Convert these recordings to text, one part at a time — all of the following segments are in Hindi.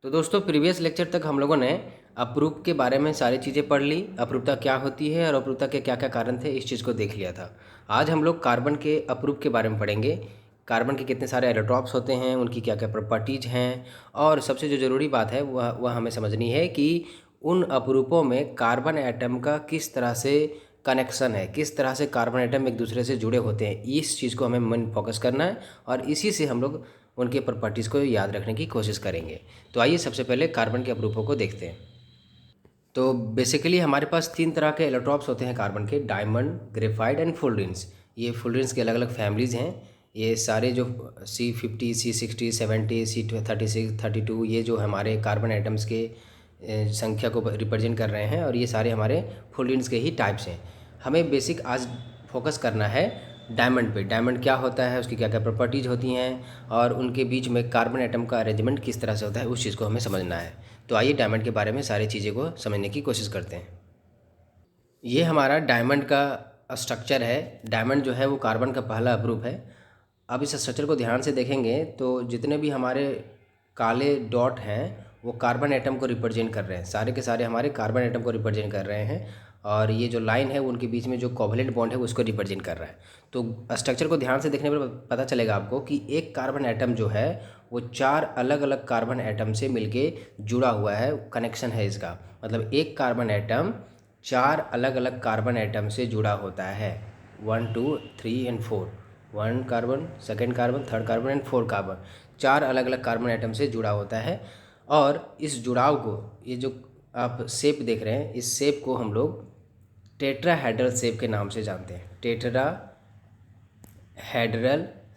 तो दोस्तों प्रीवियस लेक्चर तक हम लोगों ने अपरूप के बारे में सारी चीज़ें पढ़ ली। अपरूपता क्या होती है और अपरूपता के क्या क्या कारण थे, इस चीज़ को देख लिया था। आज हम लोग कार्बन के अपरूप के बारे में पढ़ेंगे। कार्बन के कितने सारे एलोट्रॉप्स होते हैं, उनकी क्या क्या प्रॉपर्टीज हैं, और सबसे जो ज़रूरी बात है वह हमें समझनी है कि उन अपरूपों में कार्बन एटम का किस तरह से कनेक्शन है, किस तरह से कार्बन एटम एक दूसरे से जुड़े होते हैं। इस चीज़ को हमें मेन फोकस करना है और इसी से हम लोग उनके प्रॉपर्टीज़ को याद रखने की कोशिश करेंगे। तो आइए सबसे पहले कार्बन के अपरूपों को देखते हैं। तो बेसिकली हमारे पास 3 तरह के एलोट्रॉप्स होते हैं कार्बन के: डायमंड, ग्रेफाइट एंड फुलरेंस। ये फुलरेंस के अलग अलग फैमिलीज़ हैं। ये सारे जो C50, C60, 70, C36, 32, ये जो हमारे कार्बन एटम्स के संख्या को रिप्रेजेंट कर रहे हैं, और ये सारे हमारे फुलरेंस के ही टाइप्स हैं। हमें बेसिक आज फोकस करना है डायमंड पे। डायमंड क्या होता है, उसकी क्या क्या प्रॉपर्टीज़ होती हैं, और उनके बीच में कार्बन एटम का अरेंजमेंट किस तरह से होता है, उस चीज़ को हमें समझना है। तो आइए डायमंड के बारे में सारी चीज़ें को समझने की कोशिश करते हैं। ये हमारा डायमंड का स्ट्रक्चर है। डायमंड जो है वो कार्बन का पहला अपरूप है। अब इस स्ट्रक्चर को ध्यान से देखेंगे तो जितने भी हमारे काले डॉट हैं वो कार्बन एटम को रिप्रेजेंट कर रहे हैं, सारे के सारे हमारे कार्बन एटम को रिप्रेजेंट कर रहे हैं। और ये जो लाइन है उनके बीच में जो कोवलेंट बॉन्ड है उसको रिप्रेजेंट कर रहा है। तो स्ट्रक्चर को ध्यान से देखने पर पता चलेगा आपको कि एक कार्बन एटम जो है वो 4 अलग अलग कार्बन एटम से मिलके जुड़ा हुआ है, कनेक्शन है इसका। मतलब एक कार्बन एटम 4 अलग अलग कार्बन एटम से जुड़ा होता है। 1, 2, 3 and 4। 1 carbon, second carbon, third carbon and 4 carbon, 4 अलग अलग कार्बन एटम से जुड़ा होता है। और इस जुड़ाव को, ये जो आप शेप देख रहे हैं, इस शेप को हम लोग टेट्राहेड्रल शेप के नाम से जानते हैं। Tetrahedral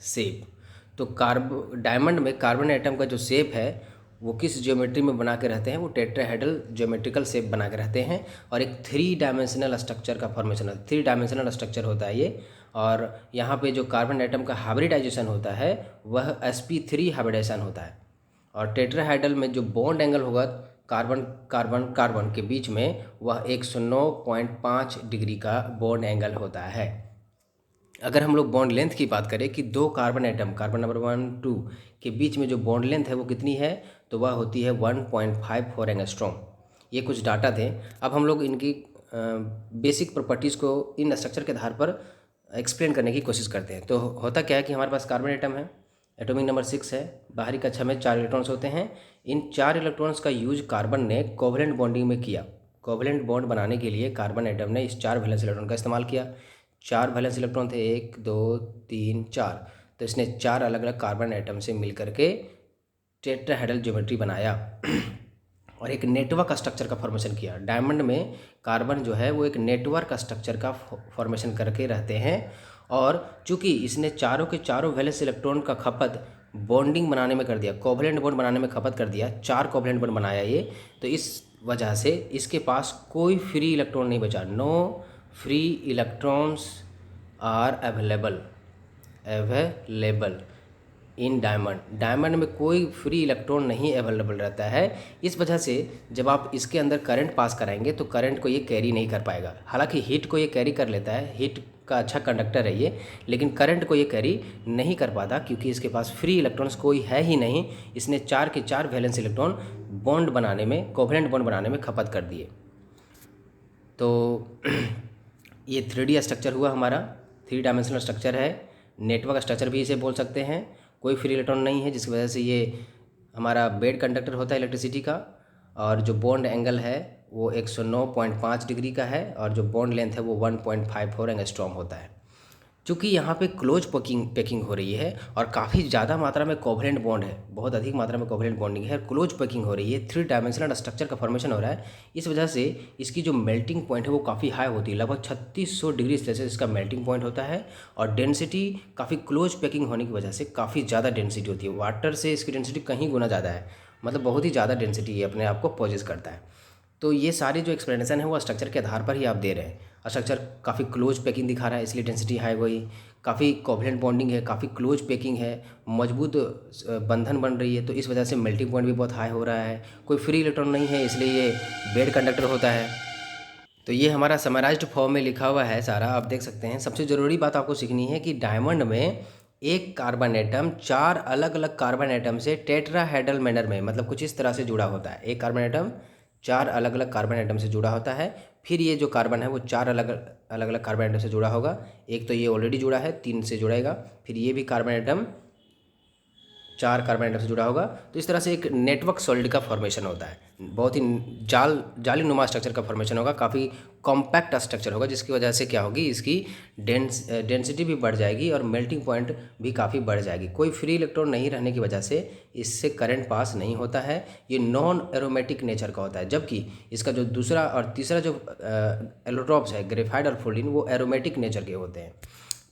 shape. तो डायमंड में कार्बन एटम का जो शेप है वो किस ज्योमेट्री में बना के रहते हैं, वो टेट्राहेड्रल ज्योमेट्रिकल शेप बना के रहते हैं। और एक 3 डायमेंशनल स्ट्रक्चर का फॉर्मेशन है, 3 डायमेंशनल स्ट्रक्चर होता है ये। और यहाँ पे जो कार्बन एटम का हाइब्रिडाइजेशन होता है वह sp3 हाइब्रिडाइजेशन होता है। और टेट्राहेड्रल में जो बॉन्ड एंगल होगा कार्बन कार्बन कार्बन के बीच में, वह 109.5 डिग्री का बॉन्ड एंगल होता है। अगर हम लोग बॉन्ड लेंथ की बात करें कि 2 कार्बन एटम, कार्बन नंबर 1, 2 के बीच में जो बॉन्ड लेंथ है वो कितनी है, तो वह होती है 1.54 एंगस्ट्रॉम। ये कुछ डाटा थे। अब हम लोग इनकी बेसिक प्रॉपर्टीज़ को इन स्ट्रक्चर के आधार पर एक्सप्लेन करने की कोशिश करते हैं। तो होता क्या है कि हमारे पास कार्बन एटम है, एटॉमिक नंबर 6 है, बाहरी कक्षा में 4 इलेक्ट्रॉन्स होते हैं। इन 4 इलेक्ट्रॉन्स का यूज कार्बन ने कोवलेंट बॉन्डिंग में किया। कोवलेंट बॉन्ड बनाने के लिए कार्बन एटम ने इस 4 वैलेंस इलेक्ट्रॉन का इस्तेमाल किया। 4 वैलेंस इलेक्ट्रॉन थे, 1, 2, 3, 4। तो इसने 4 अलग अलग कार्बन एटम से मिल करके टेट्राहेड्रल ज्योमेट्री बनाया और एक नेटवर्क स्ट्रक्चर का फॉर्मेशन किया। डायमंड में कार्बन जो है वो एक नेटवर्क स्ट्रक्चर का फॉर्मेशन करके रहते हैं। और चूंकि इसने चारों के चारों वैलेंस इलेक्ट्रॉन का खपत बॉन्डिंग बनाने में कर दिया, कोवलेंट बॉन्ड बनाने में खपत कर दिया, 4 कोवलेंट बॉन्ड बनाया ये, तो इस वजह से इसके पास कोई फ्री इलेक्ट्रॉन नहीं बचा। No free electrons are available in diamond में कोई फ्री इलेक्ट्रॉन नहीं अवेलेबल रहता है। इस वजह से जब आप इसके अंदर करंट पास कराएंगे तो करंट को ये कैरी नहीं कर पाएगा। हालांकि हीट को ये कैरी कर लेता है, हीट का अच्छा कंडक्टर है ये, लेकिन करंट को ये कैरी नहीं कर पाता क्योंकि इसके पास फ्री इलेक्ट्रॉन्स कोई है ही नहीं। इसने 4 के 4 वैलेंस इलेक्ट्रॉन बॉन्ड बनाने में, कोवलेंट बॉन्ड बनाने में खपत कर दिए। तो ये 3D स्ट्रक्चर हुआ हमारा, 3 डायमेंशनल स्ट्रक्चर है। नेटवर्क स्ट्रक्चर भी इसे बोल सकते हैं। कोई फ्री इलेक्ट्रॉन नहीं है जिसकी वजह से ये हमारा बेड कंडक्टर होता है इलेक्ट्रिसिटी का। और जो बॉन्ड एंगल है वो 109.5 डिग्री का है, और जो बॉन्ड लेंथ है वो 1.54 एंगस्ट्रॉम होता है। चूँकि यहाँ पे क्लोज पैकिंग हो रही है और काफ़ी ज़्यादा मात्रा में कोवलेंट बॉन्ड है, बहुत अधिक मात्रा में कोवलेंट बॉन्डिंग है, क्लोज पैकिंग हो रही है, 3 डायमेंशनल स्ट्रक्चर का फॉर्मेशन हो रहा है। इस वजह से इसकी जो मेल्टिंग पॉइंट है वो काफ़ी हाई होती है, लगभग 3600 डिग्री सेल्सियस इसका मेल्टिंग पॉइंट होता है। और डेंसिटी काफ़ी क्लोज पैकिंग होने की वजह से काफ़ी ज़्यादा डेंसिटी होती है। वाटर से इसकी डेंसिटी कहीं गुना ज़्यादा है, मतलब बहुत ही ज़्यादा डेंसिटी ये अपने आप को पोजेस करता है। तो ये सारी जो एक्सप्लेनेशन है वो स्ट्रक्चर के आधार पर ही आप दे रहे हैं। स्ट्रक्चर काफ़ी क्लोज पैकिंग दिखा रहा है इसलिए डेंसिटी हाई गई, काफ़ी कोवलेंट बॉन्डिंग है, काफ़ी क्लोज पैकिंग है, मजबूत बंधन बन रही है, तो इस वजह से मेल्टिंग पॉइंट भी बहुत हाई हो रहा है। कोई फ्री इलेक्ट्रॉन नहीं है इसलिए ये बेड कंडक्टर होता है। तो ये हमारा समराइज्ड फॉर्म में लिखा हुआ है सारा, आप देख सकते हैं। सबसे ज़रूरी बात आपको सीखनी है कि डायमंड में एक कार्बन एटम 4 अलग अलग कार्बन एटम से टेट्राहेड्रल मैनर में, मतलब कुछ इस तरह से जुड़ा होता है। एक कार्बन एटम 4 अलग अलग कार्बन एटम से जुड़ा होता है। फिर ये जो कार्बन है वो 4 अलग अलग कार्बन एटम से जुड़ा होगा। एक तो ये ऑलरेडी जुड़ा है, 3 से जुड़ेगा। फिर ये भी कार्बन एटम 4 कार्बन एटम से जुड़ा होगा। तो इस तरह से एक नेटवर्क सॉलिड का फॉर्मेशन होता है। बहुत ही जाली नुमा स्ट्रक्चर का फॉर्मेशन होगा, काफ़ी कॉम्पैक्ट स्ट्रक्चर होगा, जिसकी वजह से क्या होगी, इसकी डेंसिटी भी बढ़ जाएगी और मेल्टिंग पॉइंट भी काफ़ी बढ़ जाएगी। कोई फ्री इलेक्ट्रॉन नहीं रहने की वजह से इससे करंट पास नहीं होता है। ये नॉन एरोमेटिक नेचर का होता है, जबकि इसका जो दूसरा और तीसरा जो एलोट्रॉप्स है, ग्रेफाइट और फ्लोरीन, वो एरोमेटिक नेचर के होते हैं।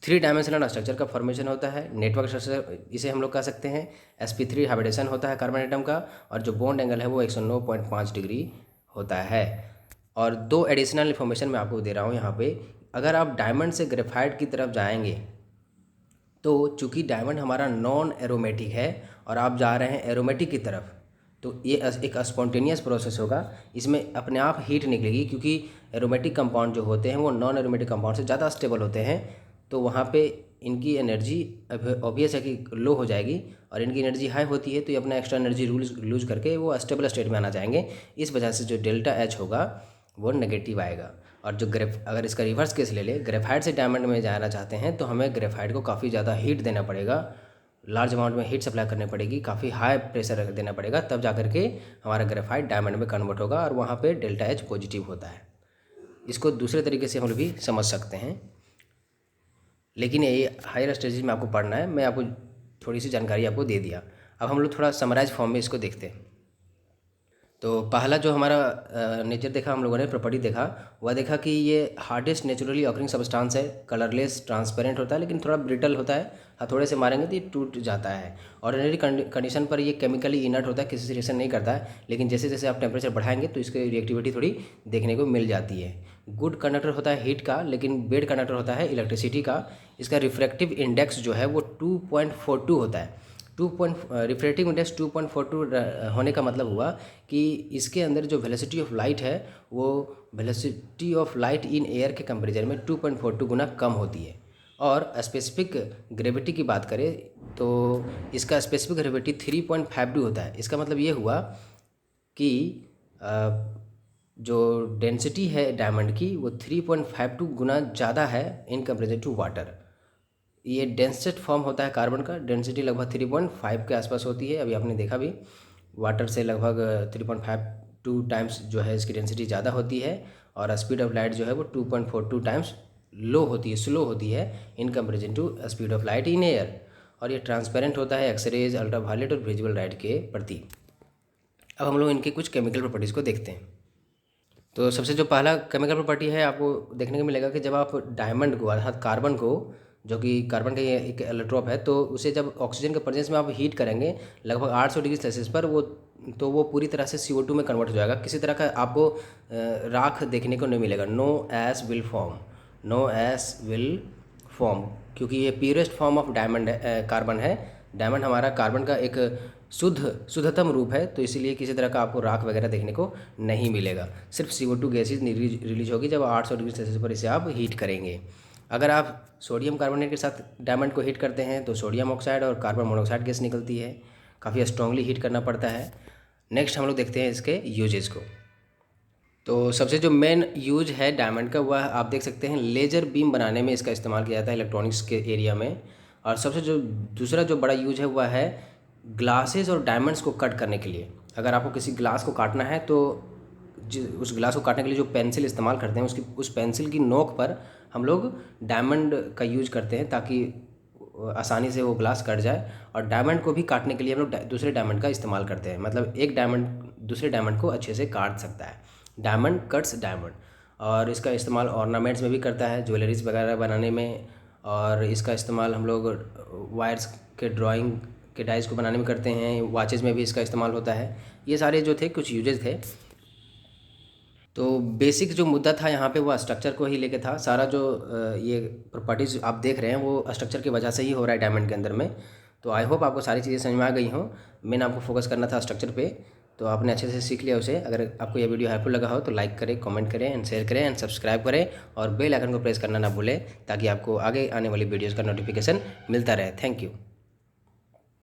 3 डायमेंशनल स्ट्रक्चर का फॉर्मेशन होता है। नेटवर्क स्ट्रक्चर इसे हम लोग कह सकते हैं। sp3 हाइब्रिडेशन होता है कार्बन एटम का, और जो बॉन्ड एंगल है वो 109.5 डिग्री होता है। और 2 एडिशनल इन्फॉर्मेशन मैं आपको दे रहा हूँ यहाँ पे। अगर आप डायमंड से ग्रेफाइट की तरफ जाएंगे तो चूँकि डायमंड हमारा नॉन एरोमेटिक है और आप जा रहे हैं एरोमेटिक की तरफ, तो ये एक स्पॉन्टेनियस प्रोसेस होगा। इसमें अपने आप हीट निकलेगी, क्योंकि एरोमेटिक कंपाउंड जो होते हैं वो नॉन एरोमेटिक कंपाउंड से ज़्यादा स्टेबल होते हैं। तो वहाँ पे इनकी एनर्जी ऑब्वियस है कि लो हो जाएगी, और इनकी एनर्जी हाई होती है तो ये अपना एक्स्ट्रा एनर्जी लूज करके वो स्टेबल स्टेट में आना चाहेंगे। इस वजह से जो डेल्टा एच होगा वो नेगेटिव आएगा। और जो अगर इसका रिवर्स केस ले ले, ग्रेफाइट से डायमंड में जाना चाहते हैं तो हमें ग्रेफाइट को काफ़ी ज़्यादा हीट देना पड़ेगा, लार्ज अमाउंट में हीट सप्लाई करनी पड़ेगी, काफ़ी हाई प्रेशर देना पड़ेगा, तब जा करके हमारा ग्रेफाइट डायमंड में कन्वर्ट होगा और वहाँ पे डेल्टा एच पॉजिटिव होता है। इसको दूसरे तरीके से हम लोग भी समझ सकते हैं, लेकिन ये हायर स्टेजेस में आपको पढ़ना है। मैं आपको थोड़ी सी जानकारी आपको दे दिया। अब हम लोग थोड़ा समराइज फॉर्म में इसको देखते हैं। तो पहला जो हमारा नेचर देखा हम लोगों ने, प्रॉपर्टी देखा, वह देखा कि ये हार्डेस्ट नेचुरली ऑकरिंग सब्सटेंस है, कलरलेस ट्रांसपेरेंट होता है, लेकिन थोड़ा ब्रिटल होता है। हथौड़े से मारेंगे तो ये टूट जाता है। ऑर्डिनरी कंडीशन पर ये केमिकली इनर्ट होता है, किसी से रिएक्शन नहीं करता है, लेकिन जैसे जैसे आप टेम्परेचर बढ़ाएंगे तो इसकी रिएक्टिविटी थोड़ी देखने को मिल जाती है। गुड कंडक्टर होता है हीट का, लेकिन बेड कंडक्टर होता है इलेक्ट्रिसिटी का। इसका रिफ्रैक्टिव इंडेक्स जो है वो 2.42 होता है। रिफ्रैक्टिव इंडेक्स 2.42 होने का मतलब हुआ कि इसके अंदर जो वेलोसिटी ऑफ लाइट है वो velocity of light in air के कंपैरिजन में 2.42 गुना कम होती है। और स्पेसिफिक ग्रेविटी की बात करें तो इसका स्पेसिफिक ग्रेविटी 3.52 होता है। इसका मतलब ये हुआ कि जो डेंसिटी है डायमंड की वो 3.52 गुना ज़्यादा है इन कंपेरिजन टू वाटर। ये डेंसेस्ट फॉर्म होता है कार्बन का, डेंसिटी लगभग 3.5 के आसपास होती है। अभी आपने देखा भी, वाटर से लगभग 3.52 टाइम्स जो है इसकी डेंसिटी ज़्यादा होती है, और स्पीड ऑफ लाइट जो है वो 2.42 टाइम्स लो होती है, स्लो होती है in comparison to speed of light in air. और ये ट्रांसपेरेंट होता है एक्सरेज, अल्ट्रावायलेट और विजुअल लाइट के प्रति। अब हम लोग इनके कुछ केमिकल प्रॉपर्टीज़ को देखते हैं। तो सबसे जो पहला केमिकल प्रॉपर्टी है, आपको देखने को मिलेगा कि जब आप डायमंड को अर्थात कार्बन को, जो कि कार्बन का ये एक एलोट्रोप है, तो उसे जब ऑक्सीजन के प्रेजेंस में आप हीट करेंगे लगभग 800 डिग्री सेल्सियस पर, वो पूरी तरह से CO2 में कन्वर्ट हो जाएगा। किसी तरह का आपको राख देखने को नहीं मिलेगा। No ash will form, no ash will form, क्योंकि ये purest form of diamond carbon है। डायमंड हमारा कार्बन का एक शुद्धतम रूप है, तो इसीलिए किसी तरह का आपको राख वगैरह देखने को नहीं मिलेगा। सिर्फ CO2 गैसेज रिलीज होगी जब 800 डिग्री सेल्सियस पर इसे आप हीट करेंगे। अगर आप सोडियम कार्बोनेट के साथ डायमंड को हीट करते हैं तो सोडियम ऑक्साइड और कार्बन मोनोऑक्साइड गैस निकलती है, काफ़ी स्ट्रांगली हीट करना पड़ता है। नेक्स्ट हम लोग देखते हैं इसके यूजेस को। तो सबसे जो मेन यूज है डायमंड का, वह आप देख सकते हैं लेज़र बीम बनाने में इसका इस्तेमाल किया जाता है इलेक्ट्रॉनिक्स के एरिया में। और सबसे जो दूसरा जो बड़ा यूज है वह है ग्लासेस और डायमंड्स को कट करने के लिए। अगर आपको किसी ग्लास को काटना है तो उस ग्लास को काटने के लिए जो पेंसिल इस्तेमाल करते हैं, उस पेंसिल की नोक पर हम लोग डायमंड का यूज करते हैं, ताकि आसानी से वो ग्लास कट जाए। और डायमंड को भी काटने के लिए हम लोग दूसरे डायमंड का इस्तेमाल करते हैं, मतलब एक डायमंड दूसरे डायमंड को अच्छे से काट सकता है। Diamond cuts diamond. और इसका इस्तेमाल ऑर्नामेंट्स में भी करता है, ज्वेलरीज वगैरह बनाने में। और इसका इस्तेमाल हम लोग वायर्स के ड्राइंग के डाइज को बनाने में करते हैं, वॉचेज़ में भी इसका इस्तेमाल होता है। ये सारे जो थे कुछ यूजेस थे। तो बेसिक जो मुद्दा था यहाँ पे वो स्ट्रक्चर को ही लेके था। सारा जो ये प्रॉपर्टीज़ आप देख रहे हैं वो स्ट्रक्चर की वजह से ही हो रहा है डायमंड के अंदर में। तो आई होप आपको सारी चीज़ें समझ में आ गई हों। मैंने आपको फोकस करना था स्ट्रक्चर पे। तो आपने अच्छे से सीख लिया उसे। अगर आपको यह वीडियो हेल्पफुल लगा हो तो लाइक करें, कमेंट करें एंड शेयर करें एंड सब्सक्राइब करें और बेल आइकन को प्रेस करना ना भूलें, ताकि आपको आगे आने वाली वीडियोज़ का नोटिफिकेशन मिलता रहे। Thank you.